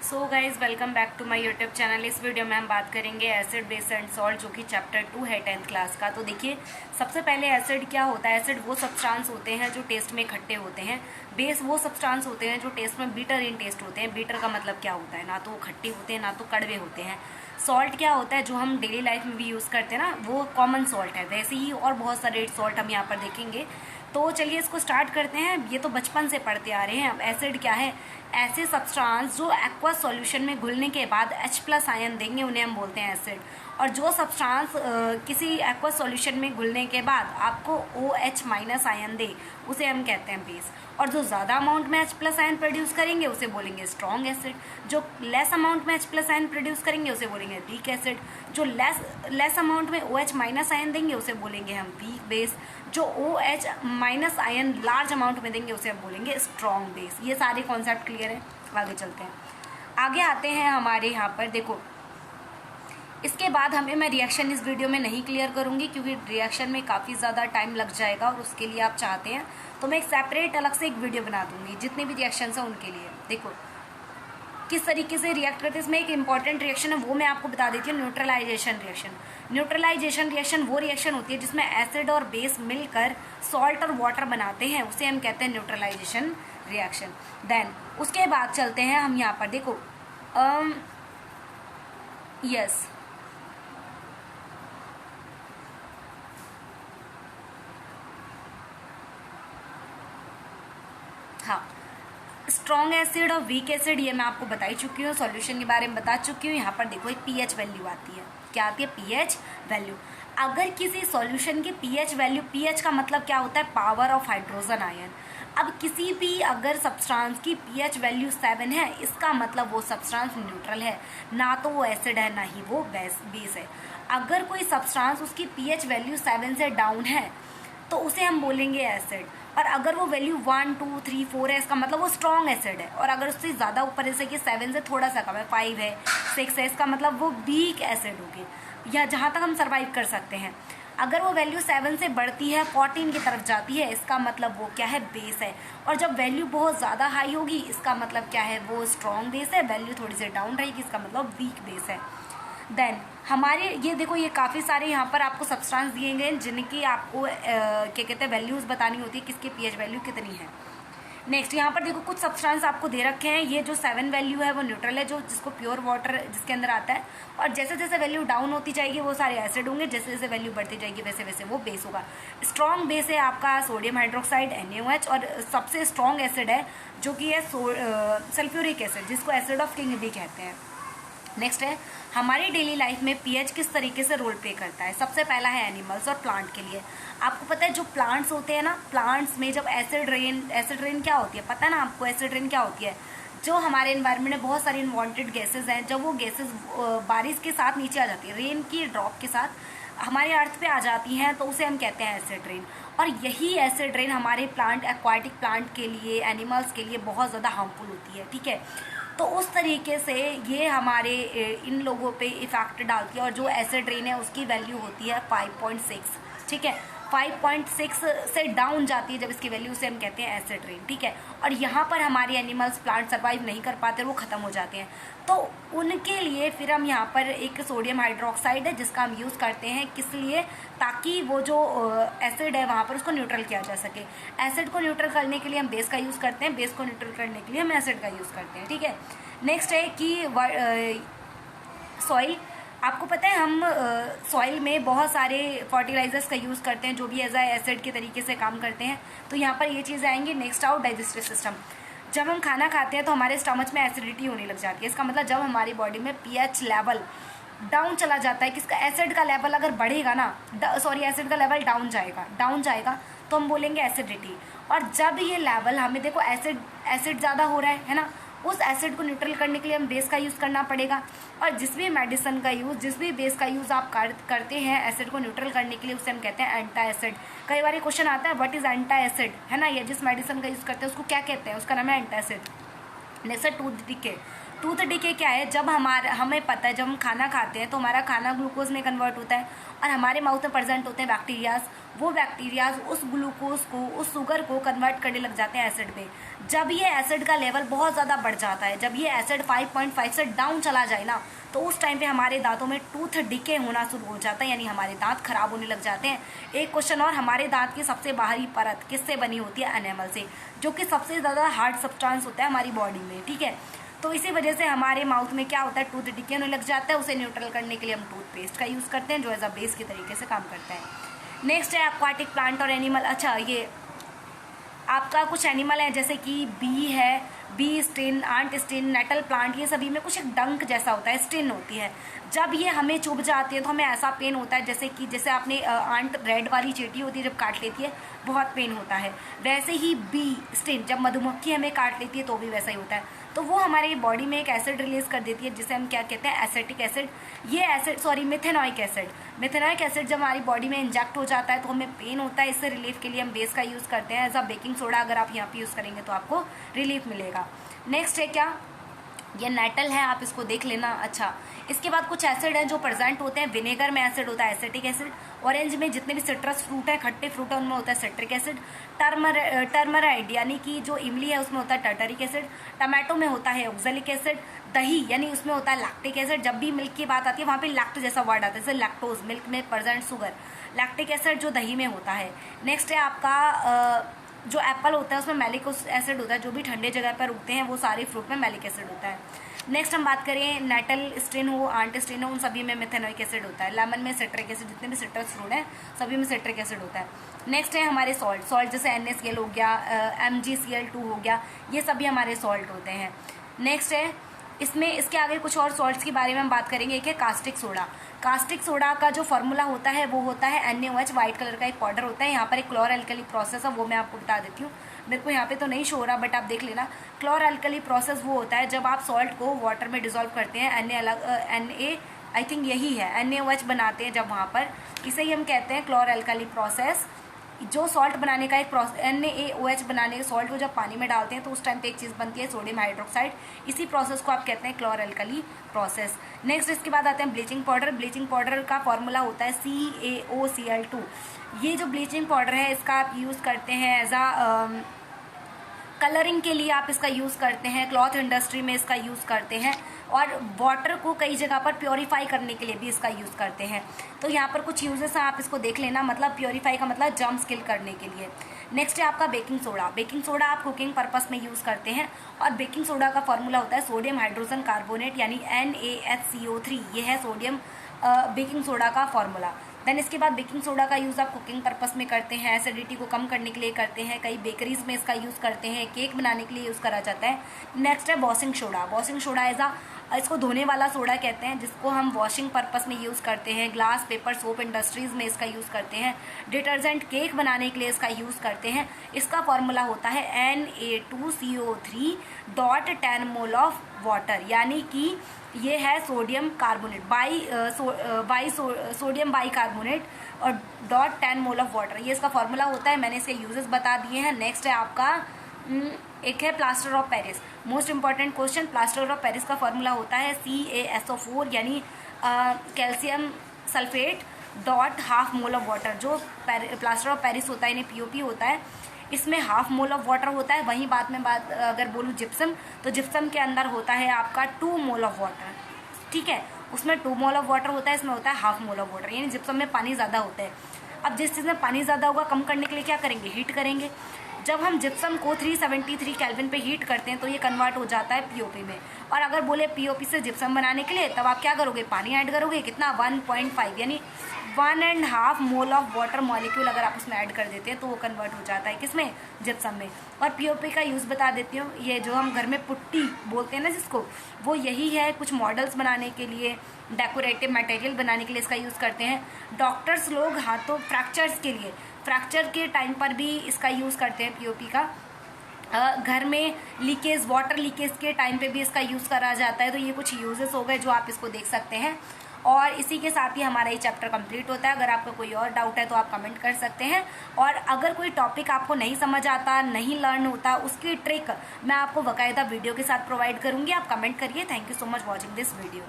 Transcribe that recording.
So guys welcome back to my YouTube channel. इस video में हम बात करेंगे एसिड बेस एंड सॉल्ट, जो कि चैप्टर 2 है 10th क्लास का। तो देखिए, सबसे पहले एसिड क्या होता है। एसिड वो सब्सटेंस होते हैं जो टेस्ट में खट्टे होते हैं। बेस वो सब्सटेंस होते हैं जो टेस्ट में बीटर इन टेस्ट होते हैं। बीटर का मतलब क्या होता है, ना तो वो खट्टे होते हैं ना तो कड़वे होते हैं। सॉल्ट क्या होता है, जो हम डेली लाइफ में भी यूज़ करते हैं ना, वो कॉमन सॉल्ट है। वैसे ही और बहुत सारे सॉल्ट हम यहाँ पर देखेंगे। तो चलिए इसको स्टार्ट करते हैं। ये तो बचपन से पढ़ते आ रहे हैं। अब एसिड क्या है, ऐसे सब्सटेंस जो एक्वस सॉल्यूशन में घुलने के बाद H+ आयन देंगे उन्हें हम बोलते हैं एसिड। और जो सब्सटेंस किसी एक्वस सॉल्यूशन में घुलने के बाद आपको OH- आयन दे उसे हम कहते हैं बेस। और जो ज़्यादा अमाउंट में H+ आयन प्रोड्यूस करेंगे उसे बोलेंगे स्ट्रॉन्ग एसिड। जो लेस अमाउंट में H+ आयन प्रोड्यूस करेंगे उसे बोलेंगे वीक एसिड। जो लेस अमाउंट में OH- आयन देंगे उसे बोलेंगे हम वीक बेस। जो OH- आयन लार्ज अमाउंट में देंगे उसे हम बोलेंगे स्ट्रॉन्ग बेस। ये सारे कॉन्सेप्ट क्लियर है। आगे चलते हैं। आगे आते हैं हमारे यहाँ पर, देखो इसके बाद मैं रिएक्शन इस वीडियो में नहीं क्लियर करूंगी, क्योंकि रिएक्शन में काफ़ी ज़्यादा टाइम लग जाएगा और उसके लिए आप चाहते हैं तो मैं एक सेपरेट अलग से एक वीडियो बना दूंगी जितने भी रिएक्शंस हैं उनके लिए। देखो किस तरीके से रिएक्ट करते हैं। इसमें एक इंपॉर्टेंट रिएक्शन है, वो मैं आपको बता देती हूँ, न्यूट्रलाइजेशन रिएक्शन। न्यूट्रलाइजेशन रिएक्शन वो रिएक्शन होती है जिसमें एसिड और बेस मिलकर सॉल्ट और वाटर बनाते हैं, उसे हम कहते हैं न्यूट्रलाइजेशन रिएक्शन। देन उसके बाद चलते हैं हम यहाँ पर, देखो यस हाँ, स्ट्रॉन्ग एसिड और वीक एसिड ये मैं आपको बता ही चुकी हूँ, सॉल्यूशन के बारे में बता चुकी हूँ। यहाँ पर देखो एक पीएच वैल्यू आती है। क्या आती है? PH value. अगर किसी सॉल्यूशन की पीएच वैल्यू, पीएच का मतलब क्या होता है? Power of hydrogen ion. अब किसी भी अगर सब्सटेंस की पीएच वैल्यू 7 है, इसका मतलब वो सब्सटेंस न्यूट्रल है, ना तो वो एसिड है ना ही वो बेस है। अगर कोई सब्सटेंस उसकी पीएच वैल्यू 7 से डाउन है तो उसे हम बोलेंगे एसिड। और अगर वो वैल्यू 1, 2, 3, 4 है, इसका मतलब वो स्ट्रॉन्ग एसिड है। और अगर उससे ज़्यादा ऊपर, जैसे कि 7 से थोड़ा सा कम है, 5 है, 6 है, इसका मतलब वो वीक एसिड होगी, या जहाँ तक हम सर्वाइव कर सकते हैं। अगर वो वैल्यू 7 से बढ़ती है, 14 की तरफ जाती है, इसका मतलब वो क्या है? बेस है। और जब वैल्यू बहुत ज़्यादा हाई होगी, इसका मतलब क्या है? वो स्ट्रॉन्ग बेस है। वैल्यू थोड़ी सी डाउन रहेगी, इसका मतलब वीक बेस है। देन हमारे ये देखो, ये काफ़ी सारे यहाँ पर आपको सब्सटेंस दिए गए हैं जिनकी आपको क्या कहते हैं वैल्यूज़ बतानी होती है, किसकी पीएच वैल्यू कितनी है। नेक्स्ट यहाँ पर देखो कुछ सब्सटेंस आपको दे रखे हैं। ये जो 7 वैल्यू है वो न्यूट्रल है, जो जिसको प्योर वाटर जिसके अंदर आता है। और जैसे जैसे वैल्यू डाउन होती जाएगी वो सारे एसिड होंगे, जैसे जैसे वैल्यू बढ़ती जाएगी वैसे वैसे वो बेस होगा। स्ट्रॉन्ग बेस है आपका सोडियम हाइड्रोक्साइड NaOH। और सबसे स्ट्रॉन्ग एसिड है जो कि है सल्फ्यूरिक एसिड, जिसको एसिड ऑफ किंग भी कहते हैं। नेक्स्ट है हमारी डेली लाइफ में पीएच किस तरीके से रोल प्ले करता है। सबसे पहला है एनिमल्स और प्लांट के लिए। आपको पता है जो प्लांट्स होते हैं ना, प्लांट्स में जब एसिड रेन क्या होती है, पता है ना आपको एसिड रेन क्या होती है? जो हमारे एनवायरनमेंट में बहुत सारी अनवांटेड गैसेज हैं, जब वो गैसेज बारिश के साथ नीचे आ जाती है, रेन की ड्रॉप के साथ हमारे अर्थ पे आ जाती हैं, तो उसे हम कहते हैं एसिड रेन। और यही एसिड रेन हमारे प्लांट, एक्वाटिक प्लांट के लिए, एनिमल्स के लिए बहुत ज़्यादा हार्मफुल होती है। ठीक है, तो उस तरीके से ये हमारे इन लोगों पे इफेक्ट डालती है। और जो एसिड रेन है उसकी वैल्यू होती है 5.6। ठीक है, 5.6 से डाउन जाती है जब इसकी वैल्यू, से हम कहते हैं एसिड रेन। ठीक है, और यहाँ पर हमारे एनिमल्स, प्लांट सर्वाइव नहीं कर पाते, वो ख़त्म हो जाते हैं। तो उनके लिए फिर हम यहाँ पर एक सोडियम हाइड्रोक्साइड है जिसका हम यूज़ करते हैं, किस लिए? ताकि वो जो एसिड है वहाँ पर उसको न्यूट्रल किया जा सके। एसिड को न्यूट्रल करने के लिए हम बेस का यूज़ करते हैं, बेस को न्यूट्रल करने के लिए हम एसिड का यूज़ करते हैं। ठीक है, नेक्स्ट है कि सॉइल। आपको पता है हम सॉइल में बहुत सारे फर्टिलाइजर्स का यूज़ करते हैं जो भी एज एसिड के तरीके से काम करते हैं। तो यहाँ पर ये चीज़ें आएंगी। Next out digestive system. जब हम खाना खाते हैं तो हमारे स्टमच में एसिडिटी होने लग जाती है। इसका मतलब जब हमारी बॉडी में पीएच लेवल डाउन चला जाता है, किसका? एसिड का लेवल अगर बढ़ेगा ना, एसिड का लेवल डाउन जाएगा तो हम बोलेंगे एसिडिटी। और जब ये लेवल, हमें देखो एसिड ज़्यादा हो रहा है ना, उस एसिड को न्यूट्रल करने के लिए हम बेस का यूज़ करना पड़ेगा। और जिस भी मेडिसिन का यूज़, जिस भी बेस का यूज़ आप करते हैं एसिड को न्यूट्रल करने के लिए, उसे हम कहते हैं एंटी एसिड। कई बार क्वेश्चन आता है व्हाट इज़ एंटी एसिड, है ना, या जिस मेडिसिन का यूज़ करते हैं उसको क्या कहते हैं, उसका नाम है anti acid. Next tooth decay. Tooth decay क्या है, जब हमें पता है जब हम खाना खाते हैं तो हमारा खाना ग्लूकोज में कन्वर्ट होता है और हमारे माउथ में प्रेजेंट होते हैं बैक्टीरियाज। वो बैक्टीरियाज उस ग्लूकोज को, उस शुगर को कन्वर्ट करने लग जाते हैं एसिड में। जब ये एसिड का लेवल बहुत ज़्यादा बढ़ जाता है, जब ये एसिड 5.5 से डाउन चला जाए ना, तो उस टाइम पे हमारे दांतों में टूथ डिके होना शुरू हो जाता है, यानी हमारे दांत खराब होने लग जाते हैं। एक क्वेश्चन और, हमारे दांत की सबसे बाहरी परत किससे बनी होती है? एनेमल से, जो कि सबसे ज़्यादा हार्ड सब्सटेंस होता है हमारी बॉडी में, ठीक है। तो इसी वजह से हमारे माउथ में क्या होता है, टूथ डिके होने लग जाता है। उसे न्यूट्रल करने के लिए हम टूथपेस्ट का यूज़ करते हैं, जो एज अ बेस के तरीके से काम करता है। नेक्स्ट है एक्वाटिक प्लांट और एनिमल। अच्छा, ये आपका कुछ एनिमल है जैसे कि बी है, बी स्टिन, आंट स्टिन, नेटल प्लांट, ये सभी में कुछ एक डंक जैसा होता है, स्टिन होती है। जब ये हमें चुभ जाती है तो हमें ऐसा पेन होता है जैसे आपने आंट रेड वाली चींटी होती है जब काट लेती है बहुत पेन होता है, वैसे ही बी स्टिन जब मधुमक्खी हमें काट लेती है तो भी वैसा ही होता है। तो वो हमारी बॉडी में एक एसिड रिलीज कर देती है जिसे हम क्या कहते हैं, एसेटिक एसिड। ये एसिड मिथेनॉइक एसिड। मिथेनॉइक एसिड जब हमारी बॉडी में इंजेक्ट हो जाता है तो हमें पेन होता है। इससे रिलीफ के लिए हम बेस का यूज़ करते हैं, एज अ बेकिंग सोडा अगर आप यहाँ पे यूज़ करेंगे तो आपको रिलीफ मिलेगा। नेक्स्ट है क्या, ये नेटल है, आप इसको देख लेना। अच्छा, इसके बाद कुछ एसिड है जो प्रेजेंट होते हैं। विनेगर में एसिड होता है एसिटिक एसिड। ऑरेंज में जितने भी सिट्रस फ्रूट है, खट्टे फ्रूट है, उनमें होता है सिट्रिक एसिड। टर्मराइड यानी कि जो इमली है उसमें होता है टर्टरिक एसिड। टमाटो में होता है ऑक्जेलिक एसिड। दही यानी उसमें होता है लैक्टिक एसिड। जब भी मिल्क की बात आती है वहाँ पे लैक्ट जैसा वर्ड आता है, जैसे लैक्टोज, मिल्क में प्रेजेंट शुगर, लैक्टिक एसिड जो दही में होता है। नेक्स्ट है आपका जो एप्पल होता है उसमें मैलिक एसिड होता है। जो भी ठंडे जगह पर उगते हैं वो सारे फ्रूट में मैलिक एसिड होता है। नेक्स्ट हम बात करें, नेटल स्टिन हो, आंट स्टिन हो, उन सभी में मेथेनोइक एसिड होता है। लेमन में सिट्रिक एसिड, जितने भी सिट्रस फ्रूट हैं सभी में सिट्रिक एसिड होता है। नेक्स्ट है हमारे सॉल्ट जैसे NaCl हो गया, MgCl2 हो गया, ये सभी हमारे सॉल्ट होते हैं। नेक्स्ट है इसके आगे कुछ और सॉल्ट्स के बारे में हम बात करेंगे। एक है कास्टिक सोडा। कास्टिक सोडा का जो फॉर्मूला होता है वो होता है NaOH, व्हाइट कलर का एक पाउडर होता है। यहाँ पर एक क्लोर अल्कली प्रोसेस है, वो मैं आपको बता देती हूँ। मेरे को यहाँ पे तो नहीं शो हो रहा बट आप देख लेना। क्लोर अल्कली प्रोसेस वो होता है जब आप सॉल्ट को वाटर में डिजोल्व करते हैं, Na आई थिंक यही है, NaOH बनाते हैं जब वहाँ पर, इसे ही हम कहते हैं क्लोर अल्कली प्रोसेस। जो सॉल्ट बनाने का एक प्रोसेस, NaOH बनाने के सॉल्ट को जब पानी में डालते हैं तो उस टाइम पे एक चीज़ बनती है सोडियम हाइड्रोक्साइड। इसी प्रोसेस को आप कहते हैं क्लोर अल्कली प्रोसेस। नेक्स्ट इसके बाद आते हैं ब्लीचिंग पाउडर। ब्लीचिंग पाउडर का फॉर्मूला होता है CaOCl2। ये जो ब्लीचिंग पाउडर है इसका आप यूज़ करते हैं एज अ कलरिंग के लिए, आप इसका यूज़ करते हैं, क्लॉथ इंडस्ट्री में इसका यूज़ करते हैं, और वाटर को कई जगह पर प्योरीफाई करने के लिए भी इसका यूज़ करते हैं। तो यहाँ पर कुछ यूजेस हैं, आप इसको देख लेना। मतलब प्योरीफाई का मतलब जर्म्स किल करने के लिए। नेक्स्ट है आपका बेकिंग सोडा। बेकिंग सोडा आप कुकिंग पर्पस में यूज़ करते हैं और बेकिंग सोडा का फॉर्मूला होता है सोडियम हाइड्रोजन कार्बोनेट यानी NaHCO3। ये है सोडियम बेकिंग सोडा का फॉर्मूला। देन इसके बाद बेकिंग सोडा का यूज़ आप कुकिंग पर्पस में करते हैं, एसिडिटी को कम करने के लिए करते हैं, कई बेकरीज में इसका यूज़ करते हैं, केक बनाने के लिए यूज़ करा जाता है। नेक्स्ट है वॉशिंग सोडा। वॉशिंग सोडा इसको धोने वाला सोडा कहते हैं, जिसको हम वॉशिंग पर्पस में यूज़ करते हैं। ग्लास, पेपर, सोप इंडस्ट्रीज़ में इसका यूज़ करते हैं। डिटर्जेंट, केक बनाने के लिए इसका यूज़ करते हैं। इसका फॉर्मूला होता है Na2CO3 .10 मोल ऑफ वाटर, यानी कि ये है sodium carbonate sodium by carbonate और .10 मोल ऑफ वाटर, ये इसका फॉर्मूला होता है। मैंने इसके यूजेस बता दिए हैं। नेक्स्ट है आपका एक है plaster of Paris. Most important question, plaster of Paris का फॉर्मूला होता है CaSO4 यानी calcium sulphate .1/2 mole of water. जो प्लास्टर ऑफ पेरिस होता है यानी POP होता है, इसमें 1/2 मोल ऑफ वाटर होता है। वहीं अगर बोलूँ जिप्सम, तो जिप्सम के अंदर होता है आपका 2 मोल ऑफ वाटर, ठीक है। उसमें 2 मोल ऑफ वाटर होता है, इसमें होता है 1/2 मोल ऑफ वाटर, यानी जिप्सम में पानी ज़्यादा होता है। अब जिस चीज़ में पानी ज़्यादा होगा कम करने के लिए क्या करेंगे, हीट करेंगे। जब हम जिप्सम को 373 केल्विन पे हीट करते हैं तो ये कन्वर्ट हो जाता है POP में। और अगर बोले POP से जिप्सम बनाने के लिए, तब आप क्या करोगे, पानी ऐड करोगे। कितना, 1.5 यानी 1.5 मोल ऑफ वाटर मॉलिक्यूल अगर आप उसमें ऐड कर देते हैं तो वो कन्वर्ट हो जाता है किसमें, जिप्सम में। और POP का यूज़ बता देती हूँ, ये जो हम घर में पुट्टी बोलते हैं ना जिसको, वो यही है। कुछ मॉडल्स बनाने के लिए, डेकोरेटिव मटेरियल बनाने के लिए इसका यूज़ करते हैं। डॉक्टर्स लोग हाथों फ्रैक्चर्स के लिए, फ्रैक्चर के टाइम पर भी इसका यूज़ करते हैं POP का। घर में लीकेज, वाटर लीकेज के टाइम पे भी इसका यूज़ करा जाता है। तो ये कुछ यूजेस हो गए जो आप इसको देख सकते हैं। और इसी के साथ ही हमारा ये चैप्टर कंप्लीट होता है। अगर आपका कोई और डाउट है तो आप कमेंट कर सकते हैं, और अगर कोई टॉपिक आपको नहीं समझ आता, नहीं लर्न होता, उसकी ट्रिक मैं आपको बाकायदा वीडियो के साथ प्रोवाइड करूंगी। आप कमेंट करिए। Thank you so much watching this video.